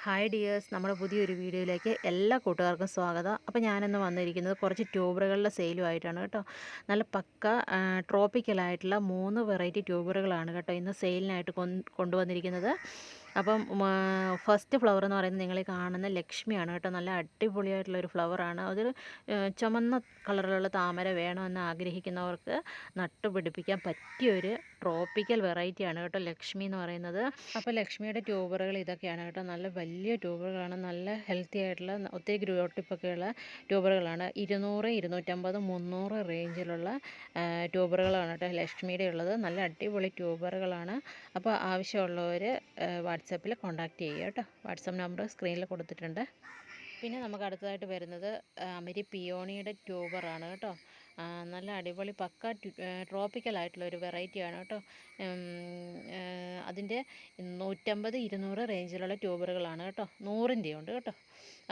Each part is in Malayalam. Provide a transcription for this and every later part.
ഹായ് ഡിയേഴ്സ്, നമ്മുടെ പുതിയൊരു വീഡിയോയിലേക്ക് എല്ലാ കൂട്ടുകാർക്കും സ്വാഗതം. അപ്പോൾ ഞാനിന്ന് വന്നിരിക്കുന്നത് കുറച്ച് ട്യൂബറുകളുടെ സെയിലുമായിട്ടാണ് കേട്ടോ. നല്ല പക്ക ട്രോപ്പിക്കലായിട്ടുള്ള 3 വെറൈറ്റി ട്യൂബറുകളാണ് കേട്ടോ ഇന്ന് സെയിലിനായിട്ട് കൊണ്ടുവന്നിരിക്കുന്നത്. അപ്പം ഫസ്റ്റ് ഫ്ലവർ എന്ന് പറയുന്നത് നിങ്ങൾ ഈ കാണുന്ന ലക്ഷ്മിയാണ് കേട്ടോ. നല്ല അടിപൊളിയായിട്ടുള്ളൊരു ഫ്ലവറാണ്. അതൊരു ചുമന്ന കളറിലുള്ള താമര വേണമെന്ന് ആഗ്രഹിക്കുന്നവർക്ക് നട്ടുപിടിപ്പിക്കാൻ പറ്റിയൊരു ട്രോപ്പിക്കൽ വെറൈറ്റിയാണ് കേട്ടോ ലക്ഷ്മി എന്ന് പറയുന്നത്. അപ്പോൾ ലക്ഷ്മിയുടെ ട്യൂബറുകൾ ഇതൊക്കെയാണ് കേട്ടോ. നല്ല വലിയ ട്യൂബറുകളാണ്, നല്ല ഹെൽത്തി ആയിട്ടുള്ള ഒത്തിരി ഗ്രോട്ടിപ്പൊക്കെയുള്ള ട്യൂബറുകളാണ്. 200, 250, 300 റേഞ്ചിലുള്ള ട്യൂബറുകളാണ് കേട്ടോ ലക്ഷ്മിയുടെ ഉള്ളത്. നല്ല അടിപൊളി ട്യൂബറുകളാണ്. അപ്പോൾ ആവശ്യമുള്ളവർ വാട്സാപ്പിൽ കോൺടാക്റ്റ് ചെയ്യുക കേട്ടോ. വാട്സാപ്പ് നമ്പർ സ്ക്രീനിൽ കൊടുത്തിട്ടുണ്ട്. പിന്നെ നമുക്ക് അടുത്തതായിട്ട് വരുന്നത് അമരി പിയോണിയുടെ ട്യൂബറാണ് കേട്ടോ. നല്ല അടിപൊളി പക്ക ട്രോപ്പിക്കലായിട്ടുള്ള ഒരു വെറൈറ്റിയാണ് കേട്ടോ. അതിൻ്റെ 150, 200 റേഞ്ചിലുള്ള ട്യൂബറുകളാണ് കേട്ടോ. 100ൻ്റെ ഉണ്ട് കേട്ടോ.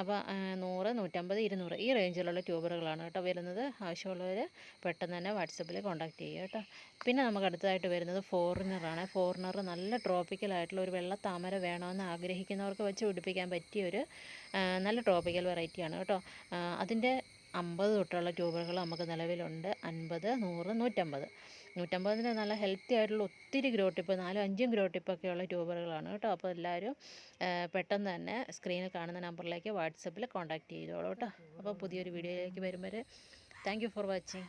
അപ്പോൾ 100, 150, 200 ഈ റേഞ്ചിലുള്ള ട്യൂബറുകളാണ് കേട്ടോ വരുന്നത്. ആവശ്യമുള്ളവർ പെട്ടെന്ന് തന്നെ വാട്സപ്പിൽ കോൺടാക്റ്റ് ചെയ്യുക കേട്ടോ. പിന്നെ നമുക്ക് അടുത്തതായിട്ട് വരുന്നത് ഫോറിനറാണ്. ഫോറിനർ നല്ല ട്രോപ്പിക്കലായിട്ടുള്ള ഒരു വെള്ള താമര വേണമെന്ന് ആഗ്രഹിക്കുന്നവർക്ക് വെച്ച് പിടിപ്പിക്കാൻ പറ്റിയൊരു നല്ല ട്രോപ്പിക്കൽ വെറൈറ്റിയാണ് കേട്ടോ. അതിൻ്റെ 50 തൊട്ടുള്ള ട്യൂബറുകൾ നമുക്ക് നിലവിലുണ്ട്. 50, 100, 150. 150ന് നല്ല ഹെൽത്തി ആയിട്ടുള്ള ഒത്തിരി ഗ്രോട്ടിപ്പ്, 4, 5 ഗ്രോട്ടിപ്പൊക്കെയുള്ള ട്യൂബറുകളാണ് കേട്ടോ. അപ്പോൾ എല്ലാവരും പെട്ടെന്ന് തന്നെ സ്ക്രീനിൽ കാണുന്ന നമ്പറിലേക്ക് വാട്സപ്പിൽ കോൺടാക്റ്റ് ചെയ്തോളൂ കേട്ടോ. അപ്പോൾ പുതിയൊരു വീഡിയോയിലേക്ക് വരും വരെ താങ്ക് യു ഫോർ വാച്ചിങ്.